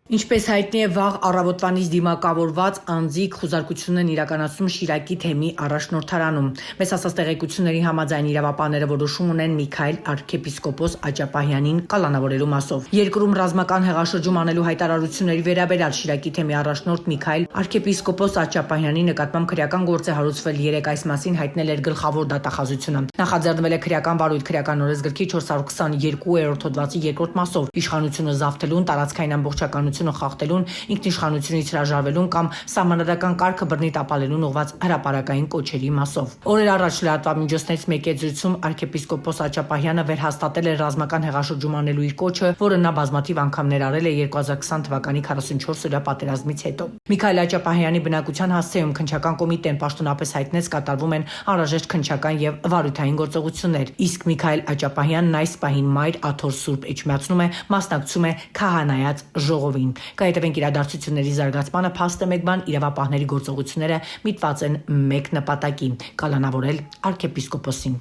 Ինչպես հայտնի է, վաղ առավոտվանից դիմակավորված անձիկ խուզարկությունն են իրականացնում Շիրակի թեմի առաջնորդարանում։ Մեզ ասած տեղեկությունների համաձայն իրավապահները որոշում ունեն Միքայել arczepiskopos Աճապահյանին կալանավորելու մասով։ Երկրում ռազմական հեղաշրջում անելու հայտարարությունների վերաբերյալ Շիրակի թեմի առաջնորդ Միքայել arczepiskopos Աճապահյանի նկատմամբ քրեական գործ է հարուցվել, երեկ այս մասին հայտնել էր գլխավոր դատախազությունը։ Նախաձեռնվել է քրեական վարույթ քրեական օրենսգրքի 422-րդ հոդվածի երկրորդ մասով իշխանությունը զավթելուն, տարածքային ամբողջականությունը խախտելուն, ինքնիշխանությունից հրաժարվելուն կամ սահմանադրական կարգը բռնի տապալելուն ուղղված հրապարակային կոչերի մասով։ Օրեր առաջ լրատվամիջոցներից մեկի զրույցում arczepiskopos Աճապահյանը վերհաստատել էր ռազմական հեղաշրջում անելու իր կոչը, որը նա բազմաթիվ անգամներ արել է 2020 թվականի 44-օրյա պատերազմից հետո։ Միքայել Աճապահյանի բնակության հասցեում քննչական կոմիտեն պաշտոնապես հայտնեց կատարվում են անհրաժեշտ քննչական եւ վարույթային գործողություններ, իսկ Միքայել Աճապահյանն այս պահին մայր Աթոր Սուրբ Էջմիածնում է, մասնակցում է քահանայած ժողովին։ Կհետևենք իրադարձությունների զարգացմանը, փաստ է մեկ բան, իրավապահների գործողությունները միտված են մեկ նպատակի՝ կալանավորել arczepiskopos-ին։